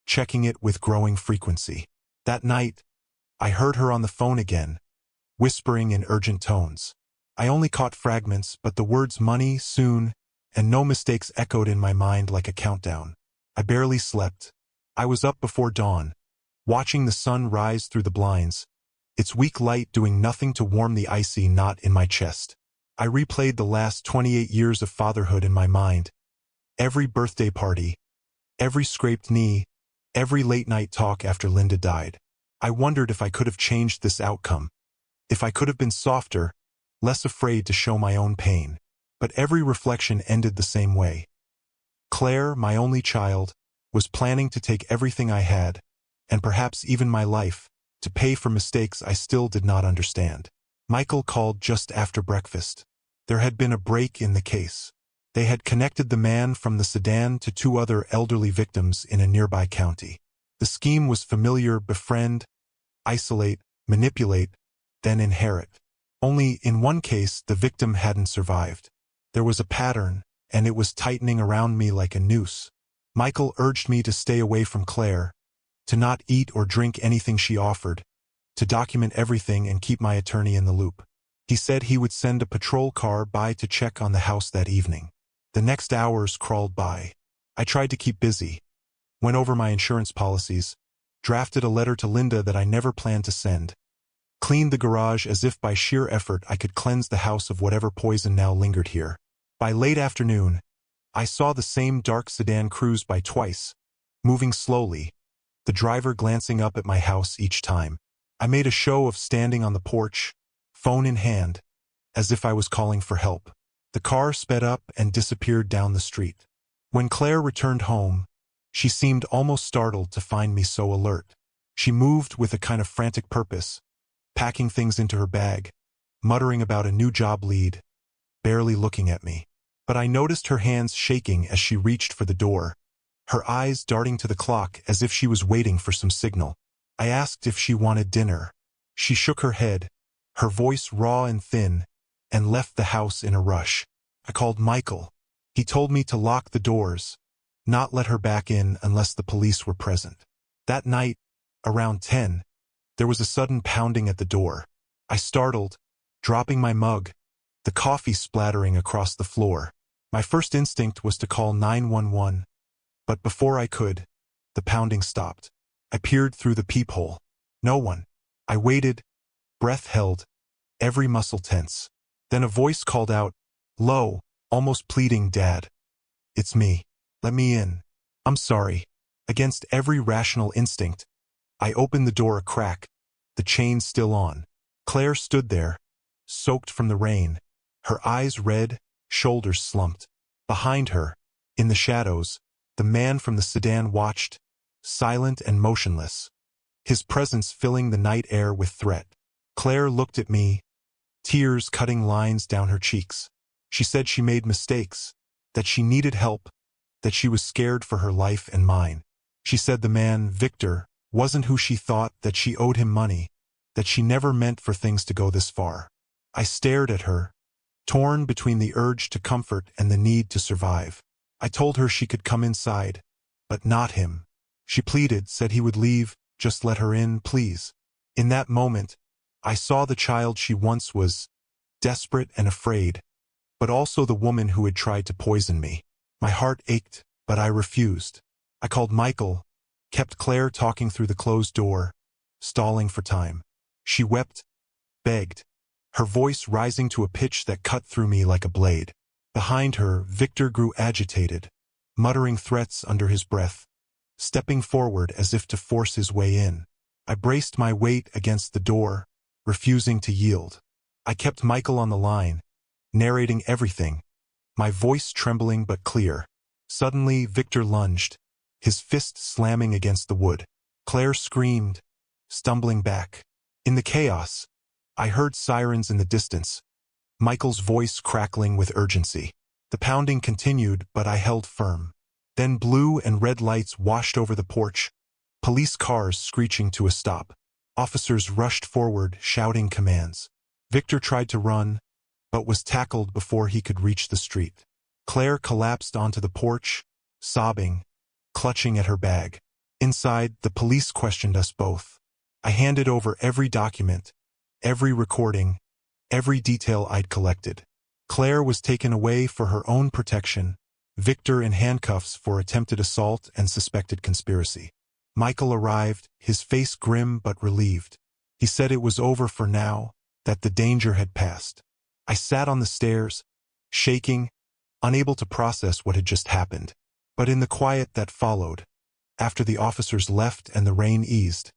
checking it with growing frequency. That night, I heard her on the phone again, whispering in urgent tones. I only caught fragments, but the words money, soon, and no mistakes echoed in my mind like a countdown. I barely slept. I was up before dawn, watching the sun rise through the blinds, its weak light doing nothing to warm the icy knot in my chest. I replayed the last 28 years of fatherhood in my mind. Every birthday party, every scraped knee, every late-night talk after Linda died. I wondered if I could have changed this outcome, if I could have been softer, less afraid to show my own pain. But every reflection ended the same way. Claire, my only child, was planning to take everything I had, and perhaps even my life, to pay for mistakes I still did not understand. Michael called just after breakfast. There had been a break in the case. They had connected the man from the sedan to two other elderly victims in a nearby county. The scheme was familiar: befriend, isolate, manipulate, then inherit. Only in one case the victim hadn't survived. There was a pattern, and it was tightening around me like a noose. Michael urged me to stay away from Claire, to not eat or drink anything she offered, to document everything and keep my attorney in the loop. He said he would send a patrol car by to check on the house that evening. The next hours crawled by. I tried to keep busy, went over my insurance policies, drafted a letter to Linda that I never planned to send, cleaned the garage as if by sheer effort I could cleanse the house of whatever poison now lingered here. By late afternoon, I saw the same dark sedan cruise by twice, moving slowly, the driver glancing up at my house each time. I made a show of standing on the porch, phone in hand, as if I was calling for help. The car sped up and disappeared down the street. When Claire returned home, she seemed almost startled to find me so alert. She moved with a kind of frantic purpose, packing things into her bag, muttering about a new job lead, barely looking at me. But I noticed her hands shaking as she reached for the door, her eyes darting to the clock as if she was waiting for some signal. I asked if she wanted dinner. She shook her head, her voice raw and thin, and left the house in a rush. I called Michael. He told me to lock the doors, not let her back in unless the police were present. That night, around 10, there was a sudden pounding at the door. I startled, dropping my mug, the coffee splattering across the floor. My first instinct was to call 911, but before I could, the pounding stopped. I peered through the peephole. No one. I waited, breath held, every muscle tense. Then a voice called out, low, almost pleading, "Dad. It's me. Let me in. I'm sorry." Against every rational instinct, I opened the door a crack, the chain still on. Claire stood there, soaked from the rain, her eyes red, shoulders slumped. Behind her, in the shadows, the man from the sedan watched, silent and motionless, his presence filling the night air with threat. Claire looked at me, tears cutting lines down her cheeks. She said she made mistakes, that she needed help, that she was scared for her life and mine. She said the man, Victor, wasn't who she thought, that she owed him money, that she never meant for things to go this far. I stared at her, torn between the urge to comfort and the need to survive. I told her she could come inside, but not him. She pleaded, said he would leave, just let her in, please. In that moment, I saw the child she once was, desperate and afraid, but also the woman who had tried to poison me. My heart ached, but I refused. I called Michael, kept Claire talking through the closed door, stalling for time. She wept, begged, her voice rising to a pitch that cut through me like a blade. Behind her, Victor grew agitated, muttering threats under his breath, stepping forward as if to force his way in. I braced my weight against the door, refusing to yield. I kept Michael on the line, narrating everything, my voice trembling but clear. Suddenly, Victor lunged, his fist slamming against the wood. Claire screamed, stumbling back. In the chaos, I heard sirens in the distance, Michael's voice crackling with urgency. The pounding continued, but I held firm. Then blue and red lights washed over the porch, police cars screeching to a stop. Officers rushed forward, shouting commands. Victor tried to run, but was tackled before he could reach the street. Claire collapsed onto the porch, sobbing, clutching at her bag. Inside, the police questioned us both. I handed over every document, every recording, every detail I'd collected. Claire was taken away for her own protection, Victor in handcuffs for attempted assault and suspected conspiracy. Michael arrived, his face grim but relieved. He said it was over for now, that the danger had passed. I sat on the stairs, shaking, unable to process what had just happened. But in the quiet that followed, after the officers left and the rain eased,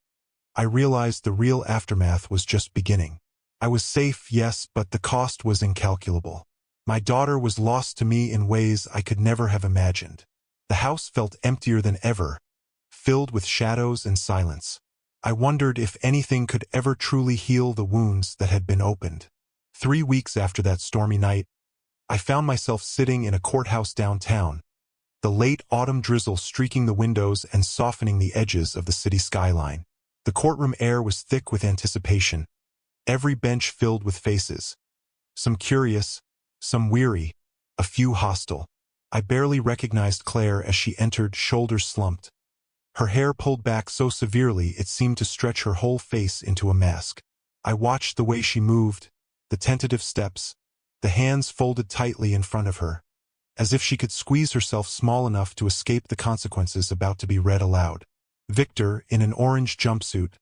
I realized the real aftermath was just beginning. I was safe, yes, but the cost was incalculable. My daughter was lost to me in ways I could never have imagined. The house felt emptier than ever, filled with shadows and silence. I wondered if anything could ever truly heal the wounds that had been opened. 3 weeks after that stormy night, I found myself sitting in a courthouse downtown, the late autumn drizzle streaking the windows and softening the edges of the city skyline. The courtroom air was thick with anticipation, every bench filled with faces, some curious, some weary, a few hostile. I barely recognized Claire as she entered, shoulders slumped, her hair pulled back so severely it seemed to stretch her whole face into a mask. I watched the way she moved, the tentative steps, the hands folded tightly in front of her, as if she could squeeze herself small enough to escape the consequences about to be read aloud. Victor, in an orange jumpsuit,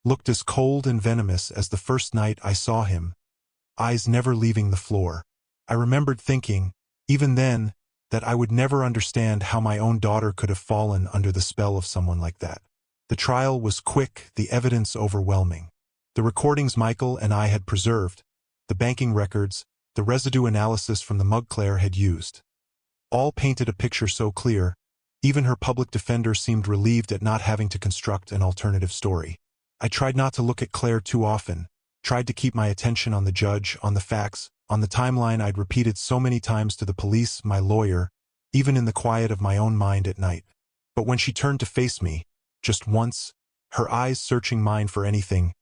looked as cold and venomous as the first night I saw him, eyes never leaving the floor. I remembered thinking, even then, that I would never understand how my own daughter could have fallen under the spell of someone like that. The trial was quick, the evidence overwhelming. The recordings Michael and I had preserved, the banking records, the residue analysis from the mug Claire had used, all painted a picture so clear, even her public defender seemed relieved at not having to construct an alternative story. I tried not to look at Claire too often, tried to keep my attention on the judge, on the facts, on the timeline I'd repeated so many times to the police, my lawyer, even in the quiet of my own mind at night. But when she turned to face me, just once, her eyes searching mine for anything,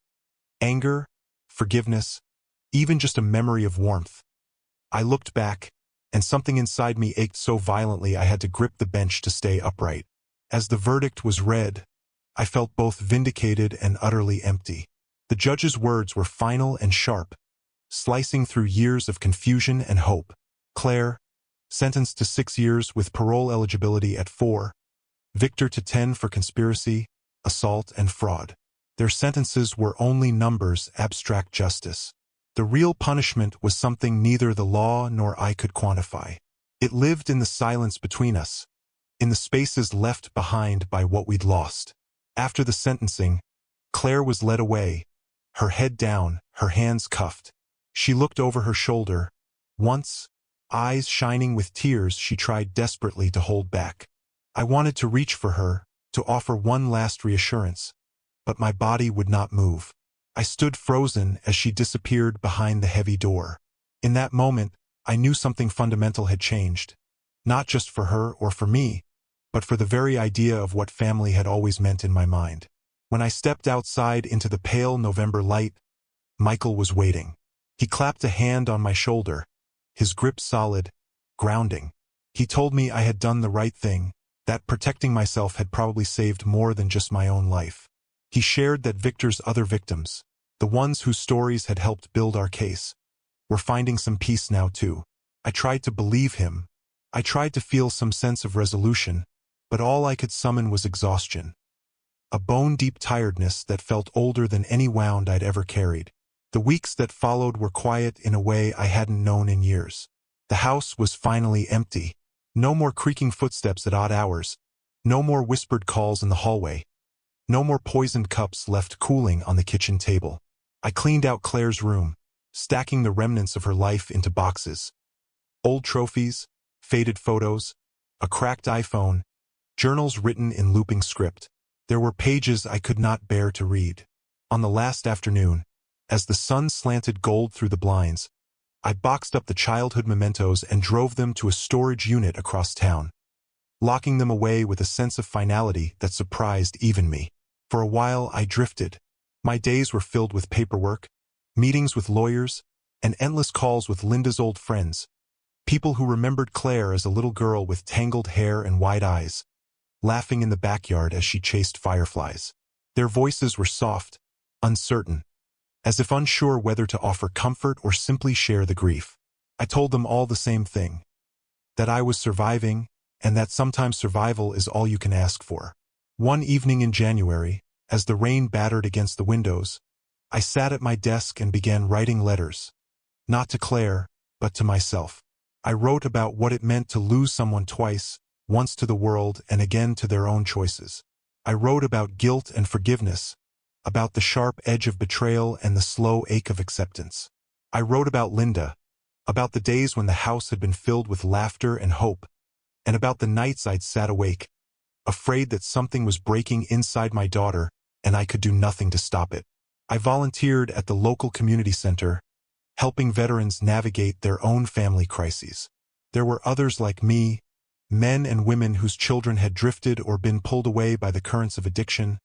anger, forgiveness, even just a memory of warmth, I looked back, and something inside me ached so violently I had to grip the bench to stay upright. As the verdict was read, I felt both vindicated and utterly empty. The judge's words were final and sharp, slicing through years of confusion and hope. Claire, sentenced to 6 years with parole eligibility at 4, Victor to 10 for conspiracy, assault, and fraud. Their sentences were only numbers, abstract justice. The real punishment was something neither the law nor I could quantify. It lived in the silence between us, in the spaces left behind by what we'd lost. After the sentencing, Claire was led away, her head down, her hands cuffed. She looked over her shoulder. Once, eyes shining with tears, she tried desperately to hold back. I wanted to reach for her, to offer one last reassurance, but my body would not move. I stood frozen as she disappeared behind the heavy door. In that moment, I knew something fundamental had changed, not just for her or for me, but for the very idea of what family had always meant in my mind. When I stepped outside into the pale November light, Michael was waiting. He clapped a hand on my shoulder, his grip solid, grounding. He told me I had done the right thing, that protecting myself had probably saved more than just my own life. He shared that Victor's other victims, the ones whose stories had helped build our case, were finding some peace now too. I tried to believe him. I tried to feel some sense of resolution, but all I could summon was exhaustion. A bone-deep tiredness that felt older than any wound I'd ever carried. The weeks that followed were quiet in a way I hadn't known in years. The house was finally empty. No more creaking footsteps at odd hours. No more whispered calls in the hallway. No more poisoned cups left cooling on the kitchen table. I cleaned out Claire's room, stacking the remnants of her life into boxes. Old trophies, faded photos, a cracked iPhone, journals written in looping script. There were pages I could not bear to read. On the last afternoon, as the sun slanted gold through the blinds, I boxed up the childhood mementos and drove them to a storage unit across town, locking them away with a sense of finality that surprised even me. For a while I drifted. My days were filled with paperwork, meetings with lawyers, and endless calls with Linda's old friends, people who remembered Claire as a little girl with tangled hair and wide eyes, laughing in the backyard as she chased fireflies. Their voices were soft, uncertain, as if unsure whether to offer comfort or simply share the grief. I told them all the same thing, that I was surviving, and that sometimes survival is all you can ask for. One evening in January, as the rain battered against the windows, I sat at my desk and began writing letters. Not to Claire, but to myself. I wrote about what it meant to lose someone twice, once to the world and again to their own choices. I wrote about guilt and forgiveness, about the sharp edge of betrayal and the slow ache of acceptance. I wrote about Linda, about the days when the house had been filled with laughter and hope, and about the nights I'd sat awake, afraid that something was breaking inside my daughter and I could do nothing to stop it. I volunteered at the local community center, helping veterans navigate their own family crises. There were others like me, men and women whose children had drifted or been pulled away by the currents of addiction,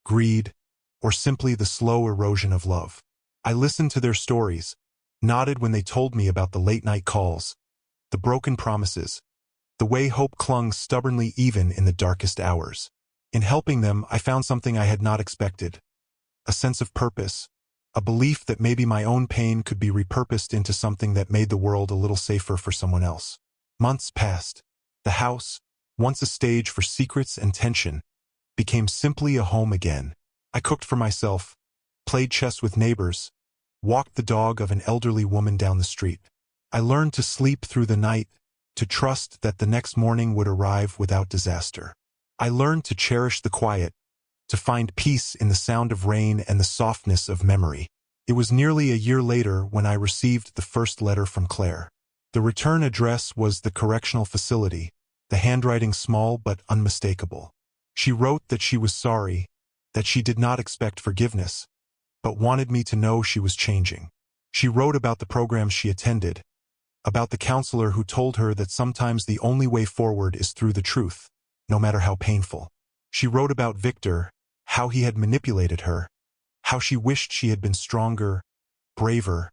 greed, or simply the slow erosion of love. I listened to their stories, nodded when they told me about the late-night calls, the broken promises, the way hope clung stubbornly even in the darkest hours. In helping them, I found something I had not expected, a sense of purpose, a belief that maybe my own pain could be repurposed into something that made the world a little safer for someone else. Months passed. The house, once a stage for secrets and tension, became simply a home again. I cooked for myself, played chess with neighbors, walked the dog of an elderly woman down the street. I learned to sleep through the night, to trust that the next morning would arrive without disaster. I learned to cherish the quiet, to find peace in the sound of rain and the softness of memory. It was nearly a year later when I received the first letter from Claire. The return address was the correctional facility, the handwriting small but unmistakable. She wrote that she was sorry, that she did not expect forgiveness, but wanted me to know she was changing. She wrote about the programs she attended, about the counselor who told her that sometimes the only way forward is through the truth, no matter how painful. She wrote about Victor, how he had manipulated her, how she wished she had been stronger, braver,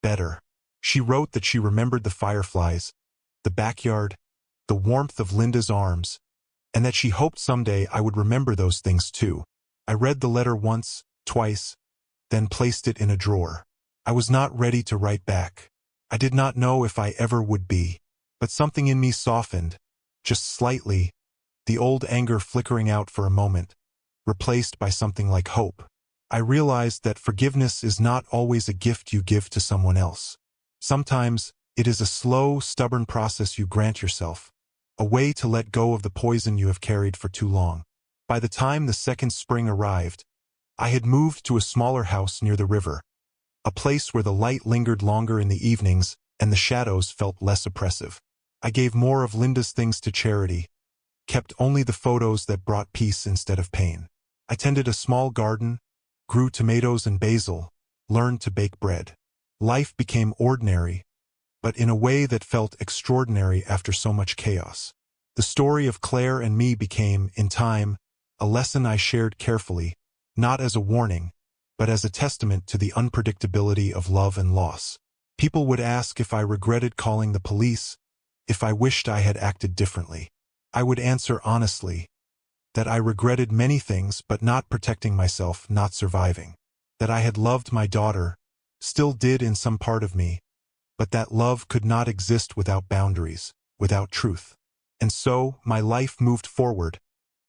better. She wrote that she remembered the fireflies, the backyard, the warmth of Linda's arms, and that she hoped someday I would remember those things too. I read the letter once, twice, then placed it in a drawer. I was not ready to write back. I did not know if I ever would be, but something in me softened, just slightly, the old anger flickering out for a moment, replaced by something like hope. I realized that forgiveness is not always a gift you give to someone else. Sometimes, it is a slow, stubborn process you grant yourself, a way to let go of the poison you have carried for too long. By the time the second spring arrived, I had moved to a smaller house near the river, a place where the light lingered longer in the evenings and the shadows felt less oppressive. I gave more of Linda's things to charity, kept only the photos that brought peace instead of pain. I tended a small garden, grew tomatoes and basil, learned to bake bread. Life became ordinary, but in a way that felt extraordinary after so much chaos. The story of Claire and me became, in time, a lesson I shared carefully, not as a warning, but as a testament to the unpredictability of love and loss. People would ask if I regretted calling the police, if I wished I had acted differently. I would answer honestly that I regretted many things, but not protecting myself, not surviving. That I had loved my daughter, still did in some part of me, but that love could not exist without boundaries, without truth. And so, my life moved forward,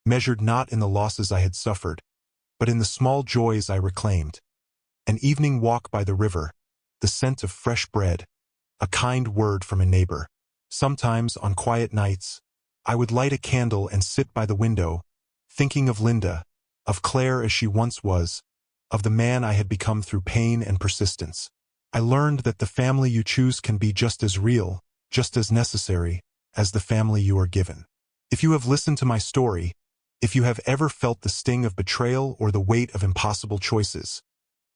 measured not in the losses I had suffered, but in the small joys I reclaimed. An evening walk by the river, the scent of fresh bread, a kind word from a neighbor. Sometimes, on quiet nights, I would light a candle and sit by the window, thinking of Linda, of Claire as she once was, of the man I had become through pain and persistence. I learned that the family you choose can be just as real, just as necessary, as the family you are given. If you have listened to my story, if you have ever felt the sting of betrayal or the weight of impossible choices,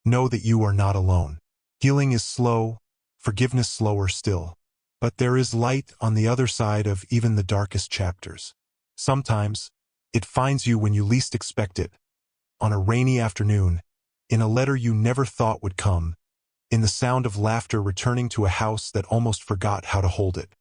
know that you are not alone. Healing is slow, forgiveness slower still. But there is light on the other side of even the darkest chapters. Sometimes, it finds you when you least expect it, on a rainy afternoon, in a letter you never thought would come, in the sound of laughter returning to a house that almost forgot how to hold it.